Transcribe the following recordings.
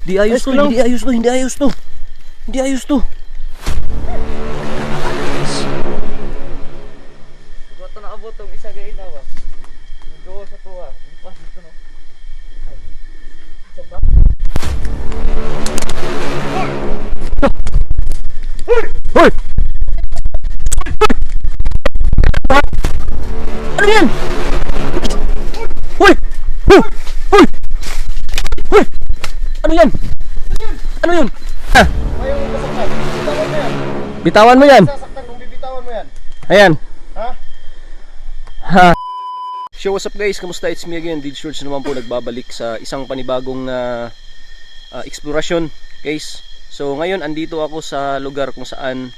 Hindi ayos to, hindi ayos to, hindi ayos to. Hindi ayos to. Ito na abot tong isa gayon na ba? Nagawa sa tuwa. Ipas dito no. Sabak. Hoy! Ano yan? Hoy! Hoy! Hoy! Hoy! Ano yan? Ano yun? Ayaw mo masaktan. Bitawan mo yan. Bitawan mo yan. Sasaktan kung bibitawan mo yan. Ayan. Ha? Ha. So what's up guys? Kamusta? It's me again, Did Shorts naman po, nagbabalik sa isang panibagong eksplorasyon guys. So ngayon andito ako sa lugar kung saan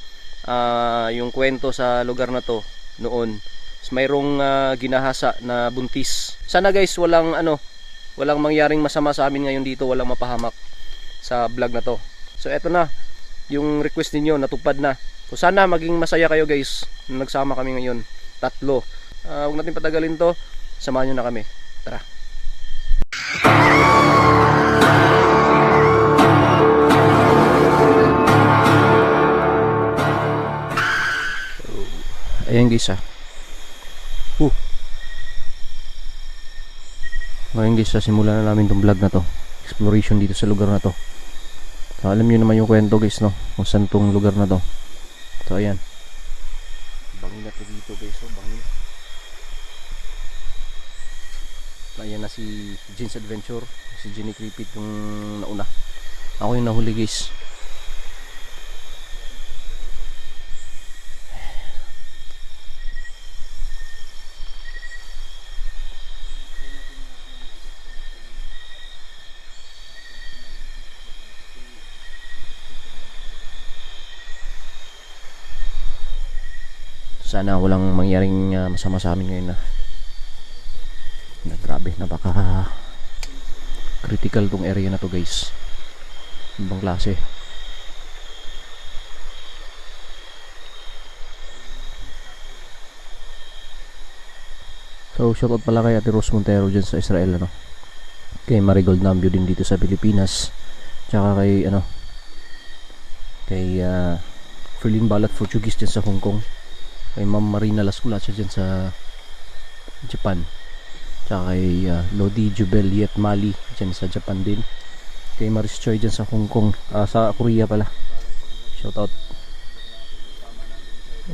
yung kwento sa lugar na to noon. Mayroong ginahasa na buntis. Sana guys walang mangyaring masama sa amin ngayon dito, walang mapahamak sa vlog na to. So eto na, yung request ninyo natupad na. So sana maging masaya kayo guys na nagsama kami ngayon, tatlo. Huwag natin patagalin to, samahan nyo na kami. Tara. So, ayan guys ngayon guys, simulan na namin itong vlog na to, exploration dito sa lugar na to. So, alam nyo naman yung kwento guys, no, kung saan tong lugar na to. So ayan, bangin na to dito guys, bangin. Ayan na si Jeans Adventure, si Jenny Creepit yung nauna, ako yung nahuli guys. Sana walang mangyaring masama sa amin ngayon na grabe, napaka critical tong area na to guys. Ibang klase. So shoutout pala kay Ate Rose Montero dyan sa Israel, kay Marigold Nambio din dito sa Pilipinas, tsaka kay Ferlin Balat Portuguese dyan sa Hong Kong, kay Ma'am Marina Lasculacha dyan sa Japan, tsaka kay Lodi Jubeliet Mali dyan sa Japan din, kay Maris Choi dyan sa Hong Kong, sa Korea pala, shoutout.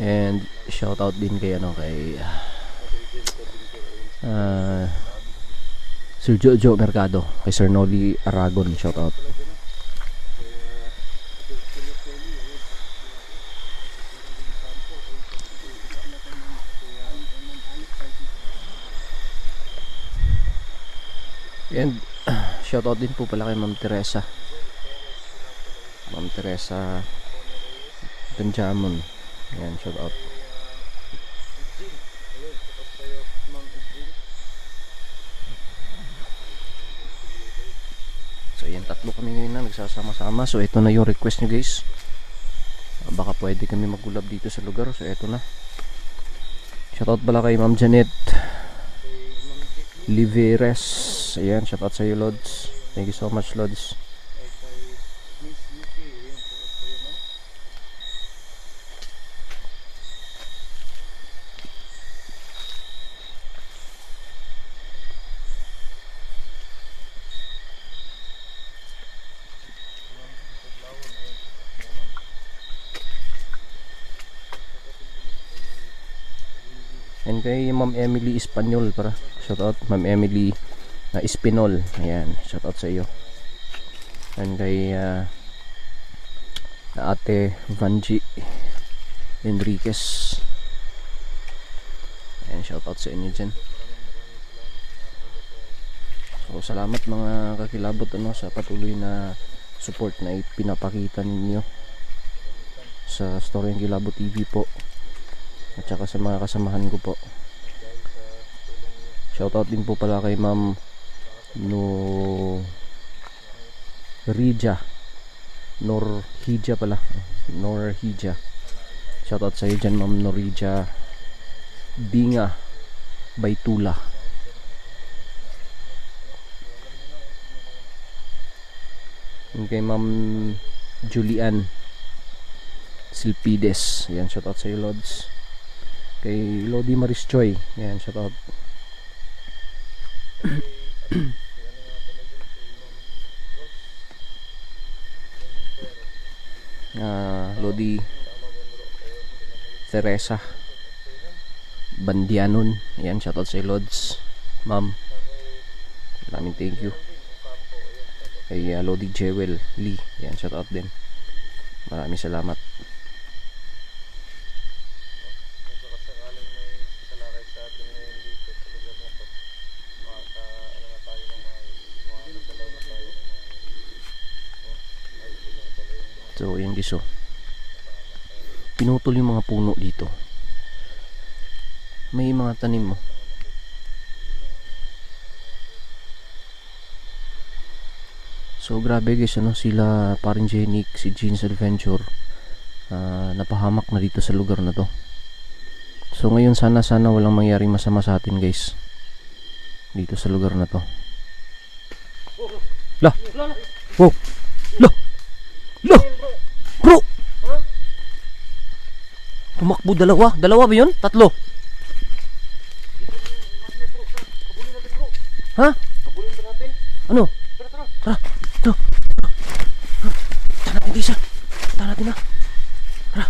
And shoutout din kay Sir Jojo Mercado, kay Sir Noli Aragon, shoutout. And shoutout din po pala kay Ma'am Teresa Benjamin. Ayan, shoutout. So ayan, tatlo kami ngayon na nagsasama-sama. So ito na yung request nyo guys, baka pwede kami magulab dito sa lugar. So ito na, shoutout pala kay Ma'am Janet Liveres. Ayan, shoutout sa iyo Lods, thank you so much Lods. And kay Ma'am Emily Espanyol para, shoutout Ma'am Emily Espinol, ayan, shoutout sa iyo. And kay Ate Vanji Enriquez, ayan, shoutout sa inyo dyan. So salamat mga kakilabot sa patuloy na support na ipinapakita ninyo sa Storyang Kilabot TV po, at saka sa mga kasamahan ko po. Shoutout din po pala kay Ma'am Norhija pala, Norhija. Shoutout sa iyo dyan Ma'am Norhija Binga Baytula. Yung kay Ma'am Julian Silpides. Yan, shoutout sa iyo, Lods. Kay Lodi Maris Choi. Yan, shoutout. Lodi Teresa Bandianon. Yan, shoutout sa iyo, Lods. Ma'am, maraming thank you. Kay Lodi Jewel Lee. Yan, shoutout din. Maraming salamat. So, yan guys, oh. Pinutol yung mga puno dito. May mga tanim mo. So, grabe guys, ano, sila paring Jenik, si Jeans Adventure, napahamak na dito sa lugar na to. So, ngayon sana walang mangyaring masama sa atin guys. Dito sa lugar na to. Lah! Oh! Lah! Lah! Bro! Tumakbo dalawa ba yun? Tatlo? Ha? Ano? Tara! Tara! Tara natin isa! Tara natin na! Tara!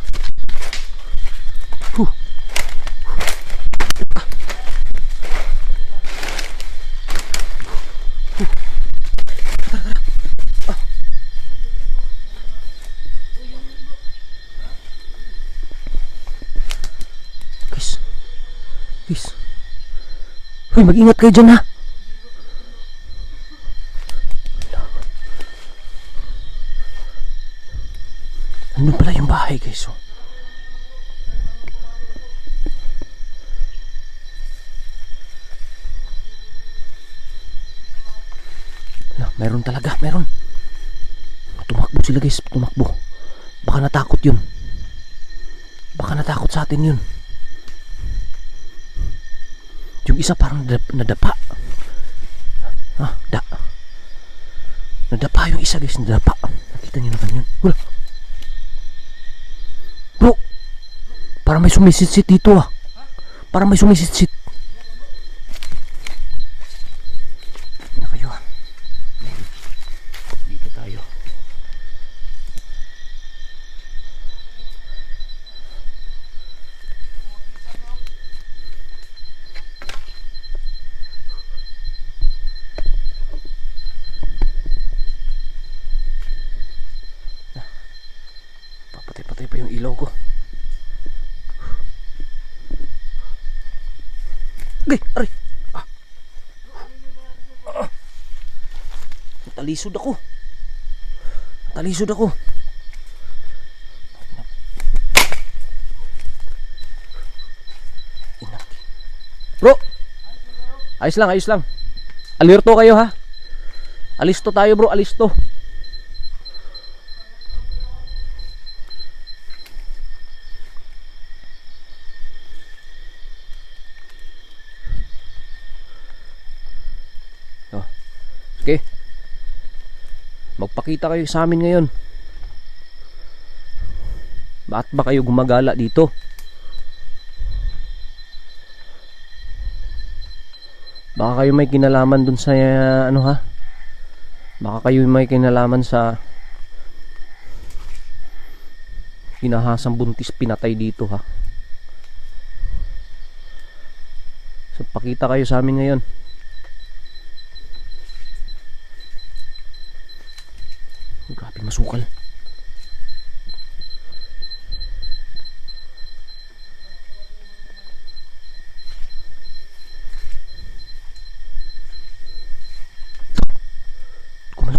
Guys. Hoy, mag-ingat kayo dyan ha. Ano pala yung bahay guys, oh. Meron talaga, meron. Tumakbo sila guys, tumakbo. Baka natakot yun. Baka natakot sa atin yun. Yung isa parang nadapa. Nadapa yung isa guys, nadapa. Nakita niyo naman yun. Wala. Bro, parang may sumisitsit dito ah. Parang may sumisitsit. Hindi na kayo ah. Dito tayo. Patay pa yung ilaw ko. Gay, aray. Talisod ako. Bro, ayos lang. Alerto kayo ha. Alisto tayo bro, alisto. Okay. Magpakita kayo sa amin ngayon. Bakit ba kayo gumagala dito? Baka kayo may kinalaman dun sa ano ha? Baka kayo may kinalaman sa kinahasang buntis pinatay dito ha. So pakita kayo sa amin ngayon. Grabe masukal.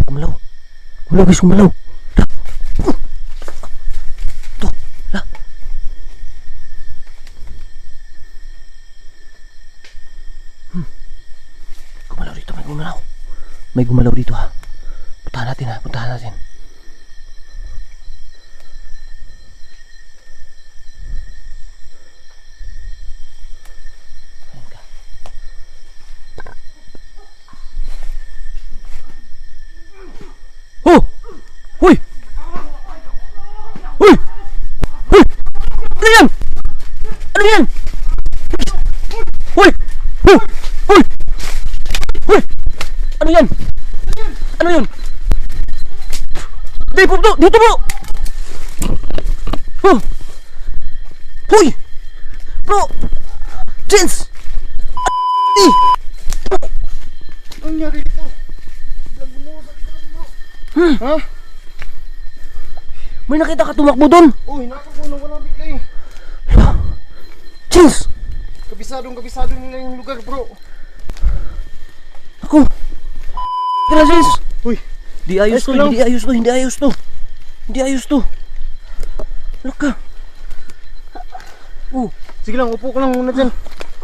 Gumalaw guys, gumalaw. Tuh, lah. Gumalaw dito, may gumalaw dito ha. Puntahan natin. Oh! Hoy! Hoy! Hoy! Ano yan? Ano yan? Hoy! Hoy! Hoy! Hoy! Ano yan? Ano yun? Dito po! Dito po! Oh! Hoy! Bro! Jens! Anong nangyari dito? Biglang gumuho sa likod bro. Ha? May nakita ka tumakbo doon! Oh, hinakap ko nang wala bigla eh. Jens! Kabisado nila yung lugar bro. Ako! Kaya Jens! Uy, Hindi ayos to, hindi ayos to, hindi ayos to. Hindi ayos to. Ano ka? Oh, sige lang, upo ka lang muna dyan.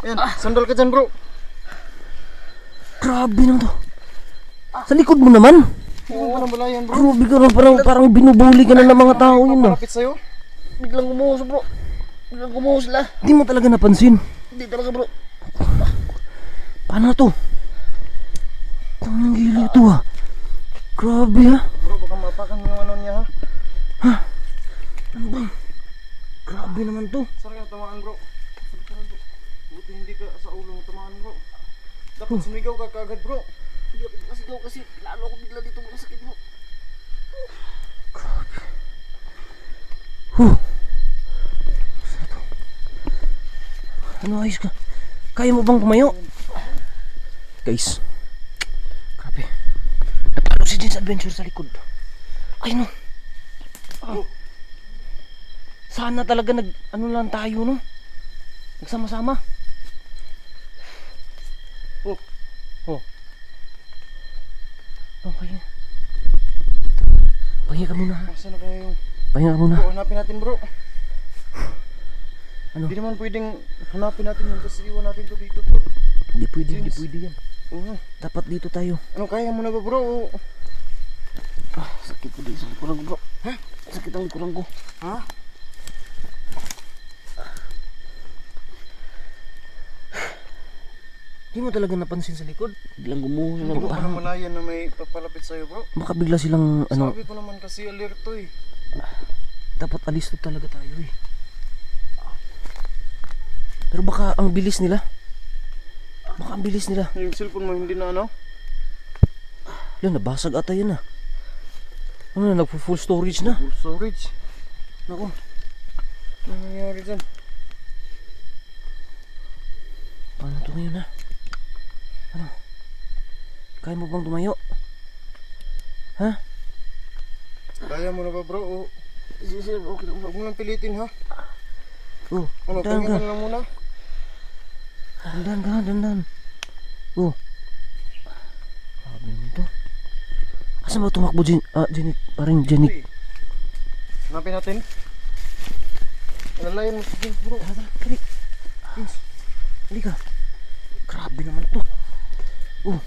Ayan, sandal ka dyan bro. grabe naman to. Sa likod mo naman. Hindi mo pa nabalayan bro. Grabe ka na, parang binubuli ka na ng mga tao yun ah. Papalapit sa'yo. Biglang gumuho bro. Biglang gumuho sila. Hindi mo talaga napansin. Hindi talaga bro. Paano to? Ang gili ito ah. Grabe ha. Bro, baka mapakan yung ano niya ha. Ano ba? Grabe naman to. Saan ka tamaan bro? Buti hindi ka sa ulo mo tamaan bro. Dapat sumigaw ka kagad bro. Hindi ako masigaw kasi lalo ako bigla dito masakit bro. Huh. Ano ayos ka? Kaya mo bang tumayo? Guys. Grabe. Natalo si Jens Adventure sa likod. Ay no. Sana talaga ano lang tayo no. Nagsama-sama. Oh. Oh. Oh, pahinga. Pahinga ka muna ha. Saan na kaya yung Pahinga ka muna. bro? Hanapin natin bro. Ano? Hindi naman pwedeng hanapin natin yung kasi iwan natin to dito bro. Hindi pwede yan. Oo. Dapat dito tayo. Ano kaya mo na ba bro? Sakit ko din sa likuran ko bro. Ha? Sakit ang likuran ko. Ha? Hindi mo talaga napansin sa likod. Biglang gumuho Hindi na ko pa namalayan na may papalapit sa'yo bro. baka bigla silang ano, Sabi ko naman kasi alerto eh. dapat alisto talaga tayo eh. Pero baka ang bilis nila. Baka ang bilis nila. Yung cellphone mo hindi na ano? Yan, nabasag ata yun ah. Ano na, nagpo-full storage na. Full storage. Naku. Ano nangyari dyan? Paano ito ngayon ha? Ano? Kaya mo bang tumayo? Ha? Kaya mo na ba bro? O, Okay lang huwag mo lang pilitin ha? Oh, Ano, dandan tingnan ka. ka na lang muna? Dandan. Oh. Grabe naman to. Asan ba tumakbo, Jenik? Parang Jenik. Uy, hanapin natin. Alalayan mo si James bro. Tara, dali. Vince, halika. Grabe naman to. Oh.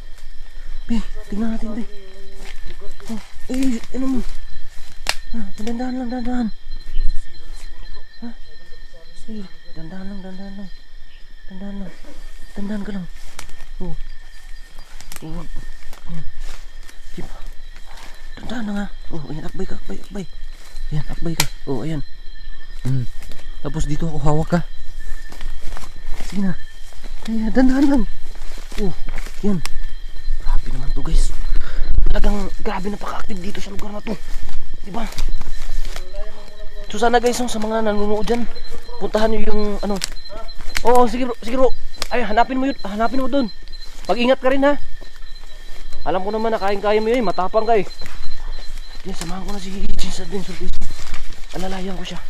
Be, tingnan natin, be. Oh, ano mo? Dandahan lang, dandahan. Ha? Sige, dandahan lang. Dandahan ka lang. Oh. Oh. Ayan. Sige pa. Dandahan lang ha. Oh, ayan, akbay ka. Ayan, akbay ka. Oh, ayan. Tapos dito ako hawak ka. Sige na. Ayan, dandahan lang. Oh, yan. Grabe naman to guys. Talagang grabe napaka-active dito sa lugar na to. Diba? So sana guys, sa mga nanonood dyan, puntahan nyo yung ano. Oo, sige bro. Ay, hanapin mo dun. Mag-ingat ka rin ha. Alam ko naman na kaya mo yun, matapang ka eh. Yan, samahan ko na si Jens Adventure guys. Alalayan ko siya.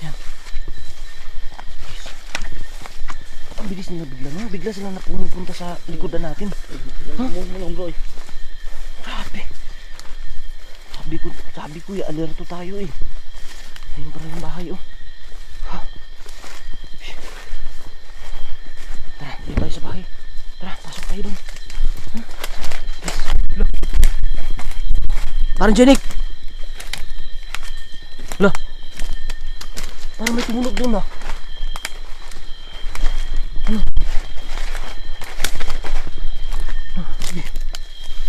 Yan. Ang bilis nila bigla no? Bigla silang napupunta sa likodan natin. Ha? Bro. Grabe. Sabi ko alerto tayo eh. Ayun pa rin yung bahay oh. Ha? Tara, dito tayo sa bahay. Tara, pasok tayo dun. Ha? Yes. Look. Parang Jenik. Look. Parang may tumunog dun ah. Ano?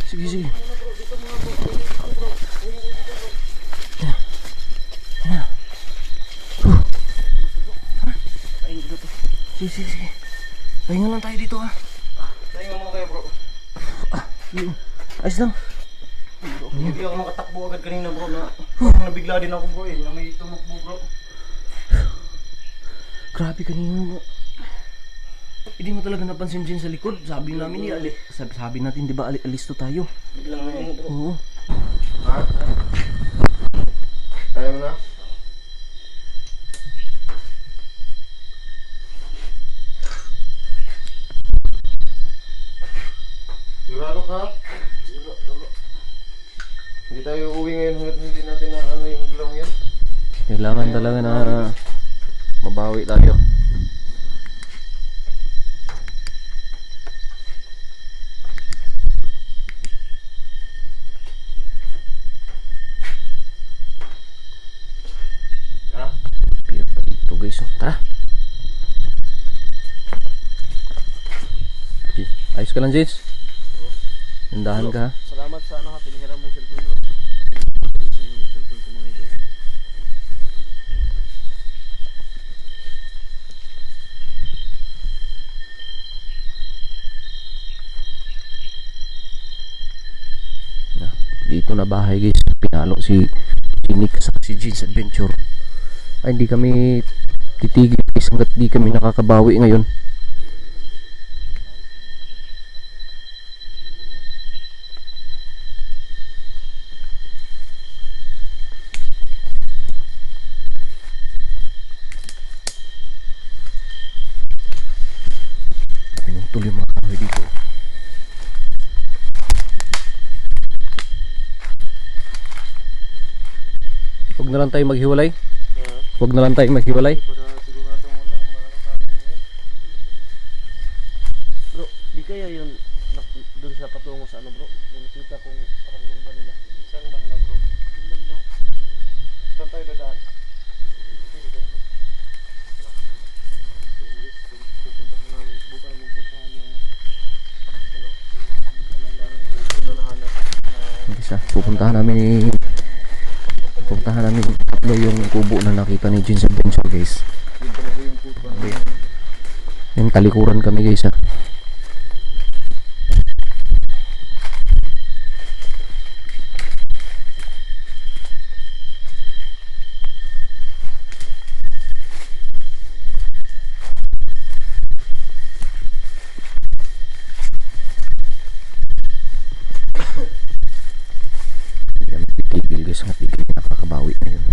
Sige. Sige. Pahinga lang tayo dito ha. Tayo nga mo kayo bro. Ayos lang. Hindi ako makatakbo agad kanina bro na parang nabigla din ako bro na may tumakbo bro. Grabe kanina mo. Hindi mo talaga napansin dyan sa likod. Sabi namin sabi natin di ba alis to tayo. Biglang na yun bro. Oo. Ha? Kaya mo na? Sigurado ka? Sigurado. Hindi tayo uuwi ngayon hanggat hindi natin na ano yung gulong yan. Kailangan talaga na mabawi tayo. Ha? Pira pa dito guys. Oh. Tara. Ayos ka lang, James. Nandahan ka ha. Salamat sa ano ha, pinihiram mong cellphone bro. Yung cellphone ko mga idol. Dito na bahay guys. Pinalo si Nick sa si Jeans Adventure. Ay hindi kami titigil guys hanggat di kami nakakabawi ngayon. Pinutol yung mga kahoy dito. Huwag na lang tayo maghiwalay. Huwag na lang tayo maghiwalay. Para siguradong walang maano sa amin ngayon. Bro, di kaya yun doon sa patungo sa ano bro? Yung nakita kong parang lungga nila. Saan banda bro? Yung banda. Saan tayo dadaan? Pupuntahan namin. Subukan namin puntahan yung Isa, pupuntahan namin tatlo yung kubo na nakita ni Jeans Adventure guys. yun talaga yung puto. Yung talikuran kami guys ha. Titigil guys, ang titigil nakakabawi na yun.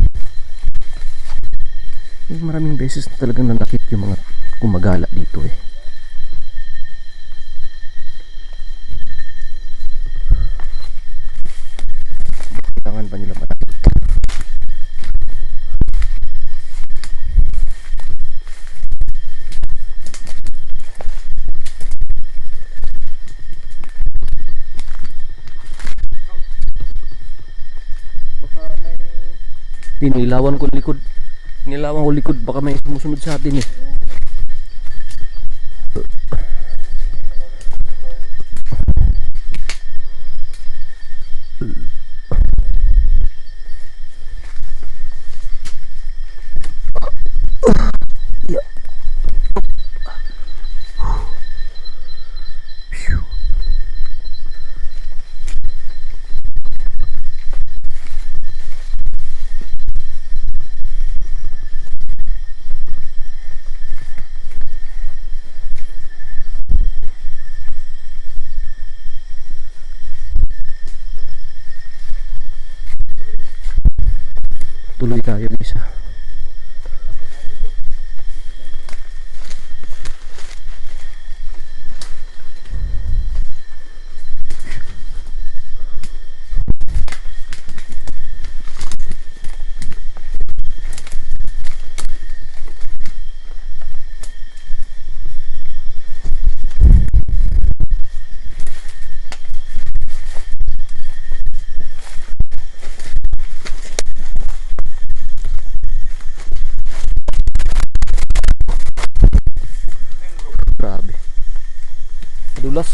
Yung maraming beses na talagang nanakit yung mga kumagala dito eh. Kailangan ba nila manakit? Baka may Nilawan ko likod. Nilawan ko likod, baka may sumusunod sa atin eh. Tuloy tayo guys ha. Grabe. Madulas.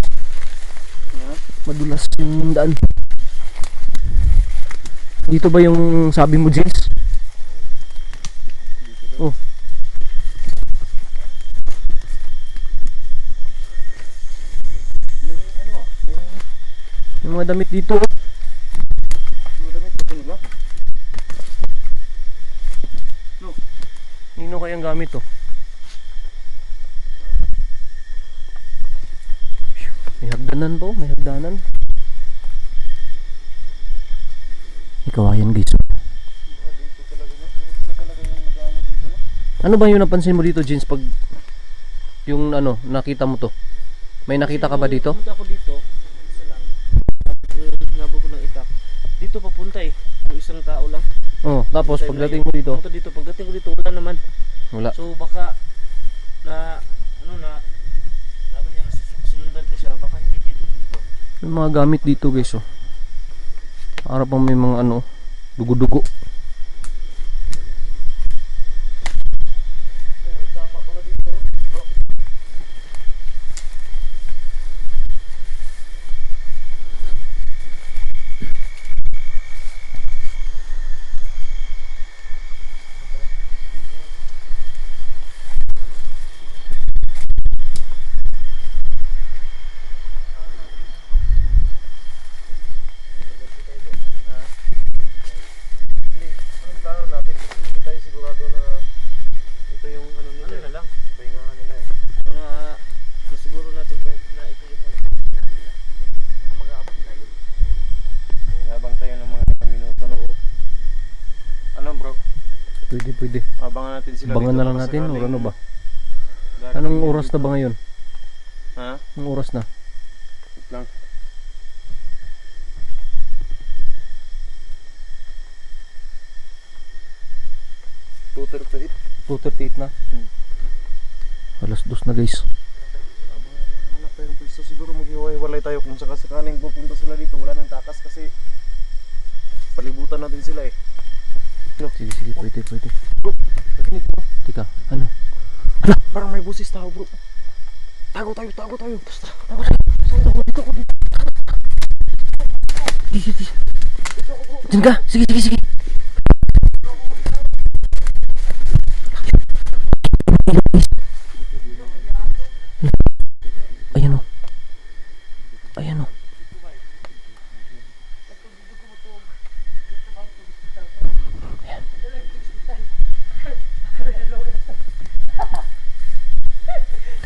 Madulas yung daan. Dito ba yung sabi mo, James? Oh. mga damit dito. Oh. Mga damit ito nila. No. Nino kayang gamit to? May hagdanan po, may hagdanan. Ikaw ayan guys. Dito talaga na. Sila talaga yung nag-ano dito na. Ano ba yung napansin mo dito, Jins, pag yung ano, nakita mo to? May nakita ka ba dito? Pumunta ako dito, isa lang. Nabog ko ng itak. Dito papunta eh. Yung isang tao lang. Oh, tapos pagdating mo dito, Pumunta dito. Pagdating ko dito, wala naman. wala. So baka na ano na laban niya sinundan ko siya. Baka hindi dito dito. Yung mga gamit dito guys, oh. Para pang may mga ano, dugo-dugo. Hindi. Anong plano natin? Kasi hindi tayo sigurado na ito yung ano nila. Ano na lang. Pahingahan nila eh. Mga masiguro natin na ito yung nila. Ang mag-aabot tayo. Habang tayo ng mga ilang minuto na. Ano bro? Pwede. Abangan natin sila Abangan dito na lang baka natin, sakaling or ano ba? darating Anong yan oras na dito. ba ngayon? Ha? Anong oras na? Wait lang. Tutor pa it. 2:38 na. Alas 2 na guys. Hanap tayong pwesto, siguro maghiwalay tayo kung sakasakaling pupunta sila dito. Wala nang takas kasi palibutan natin sila eh. Sige, pwede. Bro, narinig mo? Tika, ano? Parang may busis tao bro. Tago tayo. Tago tayo. Dito ako. Di. Diyan ka, sige. Ayan o.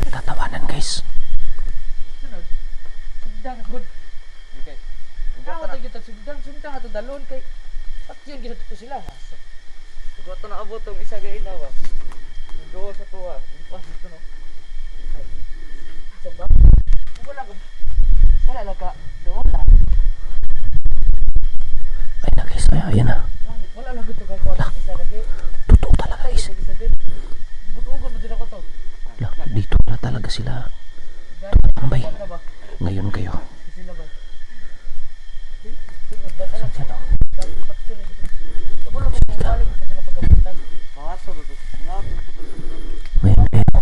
Nagtatawanan guys. Sundang good. Okay. Ako tayo kita sundang ato dalon kay at yun ginadto ko sila. Ito to naabot tong isa gay na ba. Duwa sa tuwa. Pas dito no. Sa ba? Wala lang ka. Wala. Ayun na guys, ayan na. Wala lang gito ka ko isa lagi. Totoo talaga guys. Butugon mo din ako to. Dito na talaga sila. Tambay. Ngayon kayo. Sila ba? Saan o? Ngayon kayo.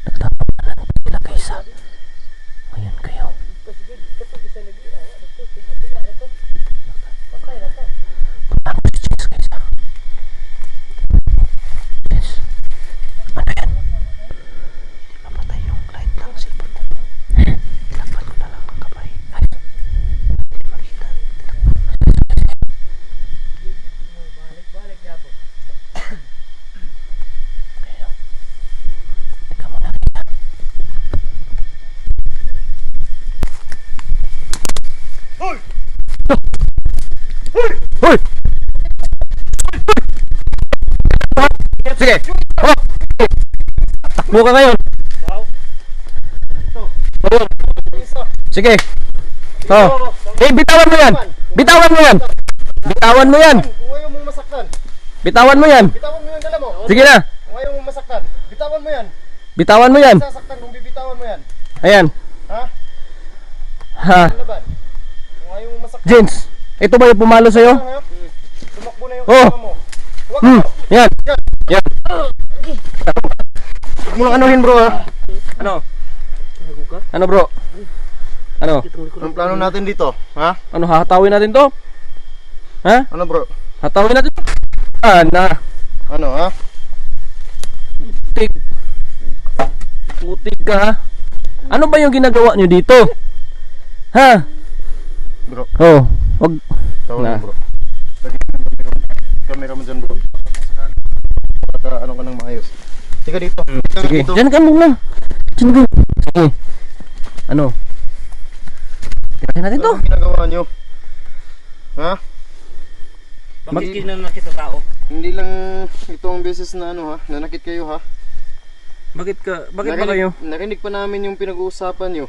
Nagtatawanan sila guys ha. Ngayon kayo. Puntaan ko si Jess guys ha. Jess. Ano yan? Mamatay yung light lang silpon mo. Tilakpan ko na lang ang kamay. Ay. Hindi makita. Ayun. Teka muna kita. Hoy! Hoy! Sige! Oh! Takbo ka ngayon! Ayun. Sige! Oh! Bitawan mo yan! Bitawan mo yan! Bitawan mo yan! Kung ayaw mong masaktan, Bitawan mo yan! bitawan mo yung dala mo. Sige na! Kung ayaw mong masaktan, bitawan mo yan. Bitawan mo yan. Sasaktan kung bibitawan mo yan. Ayan. Ha? Ha. Ano laban? Kung ayaw mo masaktan. Jens, ito ba yung pumalo sa'yo? Ha? Tumakbo na yung Oh. kasama mo. Huwag Hmm. mo. Yan. Yan. Huwag mo lang anuhin bro ha. Ano? Ano bro? Ano? Anong plano natin dito? Ha? Ano hahatawin natin to? Ha? Ano bro? Hatawin natin to? Na. Ano ha? Putik. Putik ka ha? Ano ba yung ginagawa nyo dito? Ha? Bro, Oh, wag. tawag Na. mo bro. Lagi yung camera mo dyan bro. Baka ano ka nang maayos. Tika dito. Tika Sige, dito. dyan ka muna. Dyan ka. Sige. Ano? Tirahin natin to. Anong ginagawa nyo? Ha? Bakit na nakita tao? Hindi lang ito ang beses na ano ha? Nanakit kayo ha? Bakit ba kayo? Narinig pa namin yung pinag-uusapan nyo.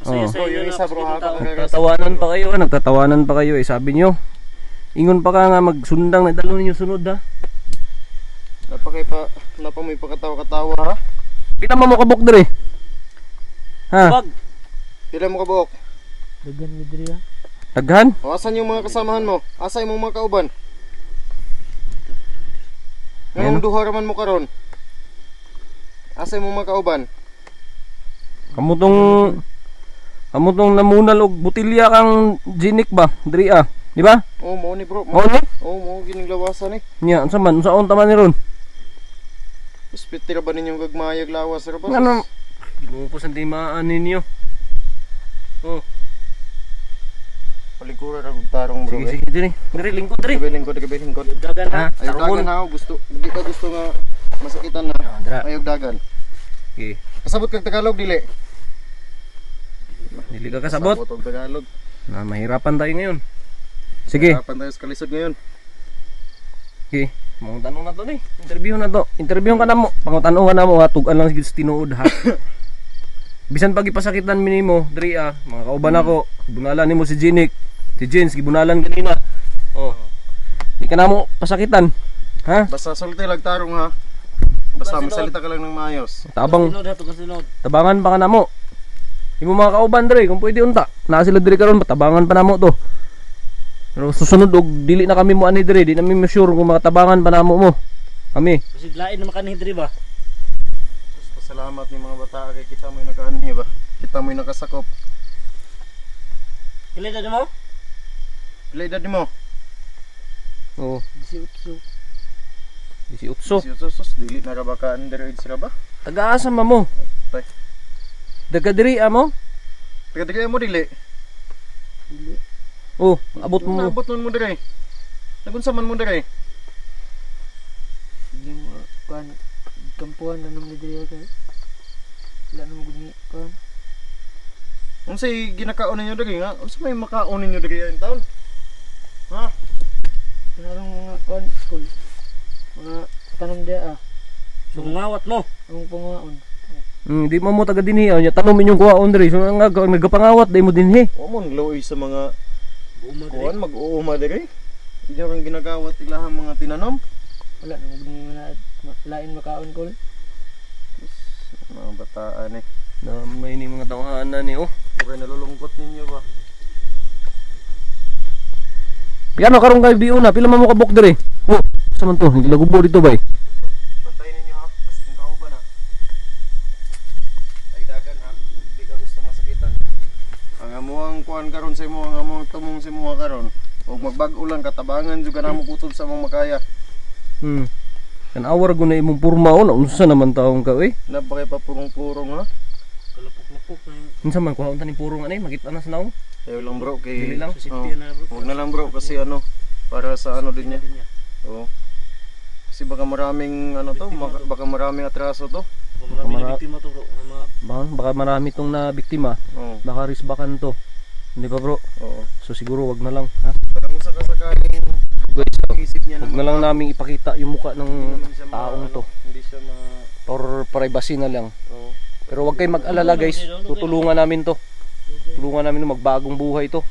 Oh. Bro, yung isa bro ha? Nagtatawanan pa kayo, nagtatawanan pa kayo, sabi nyo. Ingon pa ka nga magsundang na dalo ninyo sunod ha. Napa may pakatawa-katawa ha? Kita mo kabok dire. Ha? Pila mo kabuok? Dagan mi diri ha. Daghan? O asan yung mga kasamahan mo? Asa yung mga kauban? Ayan. Ngayong duha raman mo karon. Asa yung mga kauban? Kamutong namunal og butilya kang ginik ba? Diri ah. Di ba? Oh, mo ni bro. Mao ni? Oh, mo giniglawasan eh. Nya, unsa man? Unsaon ta man ni ron? Hospital ba ninyong gagmayag lawas ra ba? Ano? Ginuko sa timaan ninyo. Oh, Palikuran ra kog tarong bro. sige sige diri. Diri lingkod diri. Gabi lingkod. Dagan Ha? Ayog Tarungon. dagan ha, gusto. Hindi ka gusto nga masakitan na. Dra. Ayog dagan. Okay. Kasabot kag Tagalog dili. Dili ka kasabot. Kasabot og Tagalog. Na mahirapan tayo ngayon. Sige. Harapan tayo sa kalisod ngayon. Okay. Mga tanong na to ni. Interview na to. Interview ka na mo. Pangutanong ka na mo ha. Tugan lang sigid sa tinuod ha. Bisan pag ipasakitan mi nimo, diri ah, mga kauban ako. Gibunalan nimo si Jinik. Si Jens gibunalan kanina. Oh. Di ka na mo pasakitan. Ha? Basta sulti lag tarong ha. Basta masalita ka lang ng maayos. Tabang Sinod ato ka sinod. tabangan pa ka na mo. Imo mga kauban diri kung pwede unta. Naa sila diri karon tabangan pa namo to. Pero susunod og dili na kami mo ani diri, di na mi sure kung makatabangan pa namo mo. Kami. Kasi lain na makanhi diri ba? Pasalamat ni mga bata kay kita mo yung nakaanhi ba. Kita mo yung nakasakop. Kailan na mo? Pila edad mo? Oo. 18. 18. Sus, dili na rabakaan diri sira ba? Taga-asa mo. Tay. Daga diri amo? Taga mo dili. Oh, abot mo. Naabot man mo diri. Nagunsa man mo diri. Yung kan kampuan na naman diri kay. Wala na mo guni kan. Unsay ginakaon ninyo diri nga? Unsa may makaon ninyo diri ang taon? Ha? Kanarong mga kan school. Mga tanong dia ah. Sungawat mo. Ang pangaon. Di mo taga dinhi nya tanom inyong kuhaon diri. So nga nagapangawat dai mo dinhi. Wa mo ngloy sa mga Buuma kuan mag-uuma diri. Inyo ring ginagawat ilahang mga tinanom. Wala na mo guni lain makaon ko. Mga bataan eh. Na may ni mga tawanan ni oh. Okay, nalulungkot ninyo ba? Piano karong kay biuna, pila man mo kabok diri. Oh, sa man to, hindi lagubo dito bay. Bantayin ninyo ha, kasi kung kauban ha. Ay dagan ha, hindi ka gusto masakitan. Ang amuang kuan karon sa imo, ang amuang tumong sa imo karon. Ug magbag-o lang katabangan jud kana mo kutob sa among makaya. Kan awar guna imong purma on, unsa naman taong ka eh? Napakay pa purong-purong ha. Kalapok-lapok na yung Unsa man kuhaon ta ni purong anay, makita na sa naong. Tayo lang bro kay Dili lang. safety na bro. Huwag na lang bro kasi ano para sa ano din niya. Din niya. Oo. Kasi baka maraming ano to, baka maraming atraso to. Marami na biktima to bro. Baka marami tong na biktima, Oo. baka risbakan to. Hindi ba bro? Oo. So siguro wag na lang, ha? Pero kung sakasakaling Guys, isip niya wag na lang naming ipakita yung muka ng naman siya taong to. Hindi siya ma For privacy na lang. Oo. Pero wag kayong mag-alala guys, tutulungan namin to. Tulungan namin ng magbagong buhay to.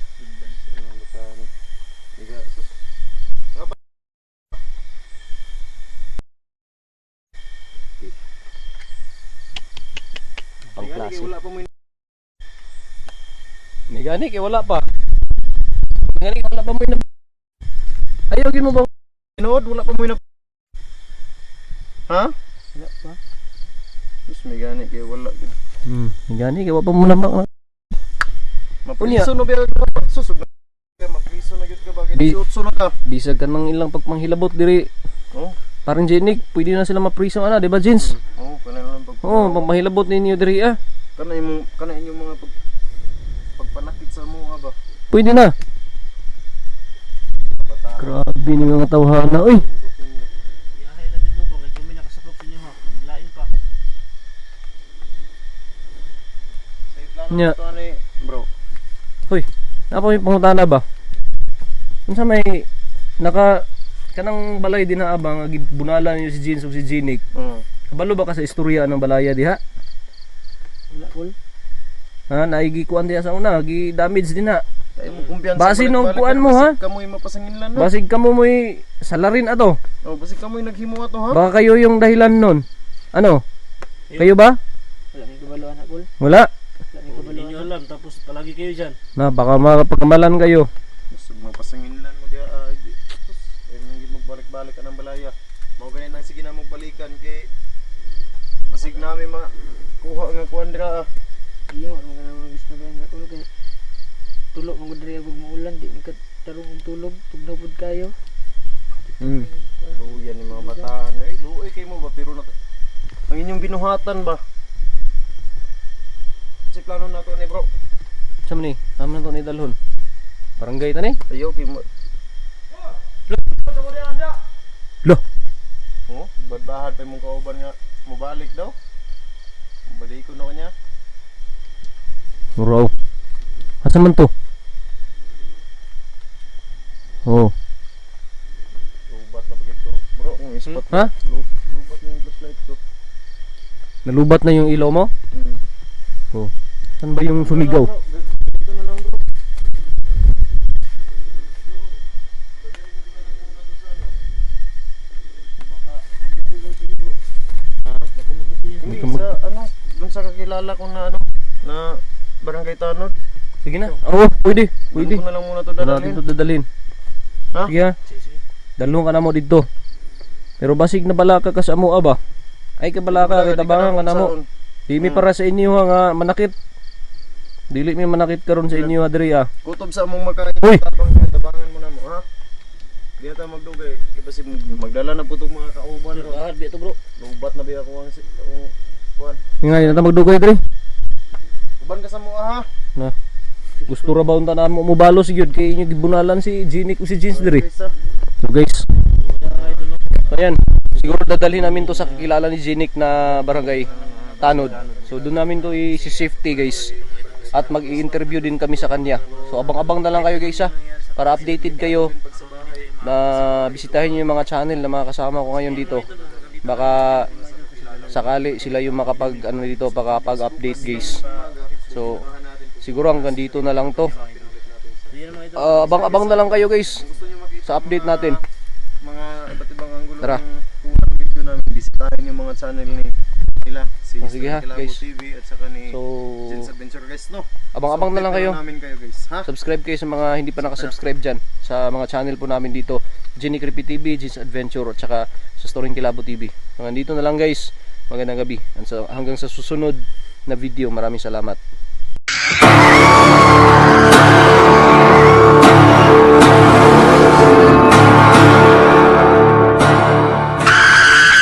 Gani kay wala pa. Gani wala pa mo na. Ayaw gid mo ba? Inood, wala pa mo na. Ha? Wala pa. Mas may gani kay wala. Gani kay wala pa mo na ba? Mapriso na ba susog na. Kaya mapriso na gyud ka ba kay Di- 18 na ka. Bisag ka nang ilang pagmanghilabot diri. Oh. Parang Jenik, pwede na sila mapriso ana, di ba Jins? Oh, kana lang pag Oo, pagmahilabot ninyo diri ah. kana inyong mga pagpanakit sa mo ba. Pwede na. Grabe ni mga tawhana. Uy, Iyahay lang din mo ba kay kami nakasakop sa inyo ha. Lain pa. Sa plano Nya. to ani, bro. hoy. Napa may pangutana ba? Unsa may naka kanang balay din na abang nga gibunalan niyo si Jins ug si Jenik. Oh. Kabalo ba ka sa istorya ng balaya diha? Wala kol. Ha, naigikuan diha sa una, gi damage din ha. Kay mo kumpiyansa. Basi nung balik-balik kuan ka, mo, ha? basig kamoy mapasanginlan no. Basig kamo mo'y salarin ato. Oh, basig kamoy naghimo ato ha. Baka kayo yung dahilan nun. Ano? Kayo ba? Wala may kabalo anak kol. Wala. Wala may kabalo. Hindi alam tapos palagi kayo diyan. Na baka mapagkamalan kayo. Basig mapasanginlan mo dia ay nang magbalik-balik ka ng balaya. Mao ganin nang sige na magbalikan kay basig nami kuha nga kuandra. Iyo ano nga naman gusto na ba kol kay tulog mo gud diri ug maulan di mi tarong og tulog tugnaw pud kayo. Hmm. Luyan ni mga bataan. Ay, luoy kay mo ba pero ang inyong binuhatan ba? Si plano na to ni bro. Saan ni? Saan na to ni dalhon? Barangay ta ni? Ayo kay mo. Loh. Oh, badbahad pa mong kauban nga mobalik daw. Balik ko na kanya. Muraw. Asa man to? Oh. Lubat na pagid ko. Bro, ang spot. Ha? Lubat na yung flashlight ko. Nalubat na yung ilaw mo? Hmm. Oh. Saan ba yung sumigaw? Dito na lang bro. Hindi sa ano, dun sa kakilala ko na ano, na barangay Tanod. Sige na. Oo, pwede. Pwede. Pwede ko na lang muna to Wala natin dadalhin. to dadalhin. Ha? Sige ha. Dalhon ka na mo dito. Pero basig na balaka ka sa amo ba? Ay ka balaka kay tabangan ka na mo. Di mi para sa inyo ha, nga manakit. Dili mi manakit karon sa inyo ha diri ah. Kutob sa among makain. Uy! Tabangan mo na mo, ha? Di ata magdugay. Kaya kasi magdala na po itong mga kauban ko. Bahad biya to bro. Lubat na ba ako ang kuhan. Ngay na magdugay diri. Uban ka sa mo, ha? Na. Gusto ra ba unta na mo mubalos gyud kay inyo gibunalan si Jenik o si Jins diri. Guys, ha? So guys. So ayan, siguro dadalhin namin to sa kakilala ni Jenik na barangay Tanod. So doon namin to i-safety guys. At mag-i-interview din kami sa kanya. So abang-abang na lang kayo guys ha. Para updated kayo na bisitahin nyo yung mga channel na mga kasama ko ngayon dito. Baka sakali sila yung makapag ano dito, makapag-update guys. So siguro hanggang dito na lang to. Abang-abang na lang kayo guys sa update natin. Mga iba't ibang anggulo Tara. ng kuhan video namin. Bisitahin yung mga channel nila. Si Sige ha, Kilabo guys. TV at saka ni So Jens Adventure guys, no? abang-abang na lang kayo. Namin kayo guys, ha? Subscribe kayo sa mga hindi pa nakasubscribe dyan sa mga channel po namin dito, Jenny Creepy TV, Jins Adventure at saka sa Storing Kilabo TV. Hanggang dito na lang guys, magandang gabi. Hanggang sa susunod na video, maraming salamat.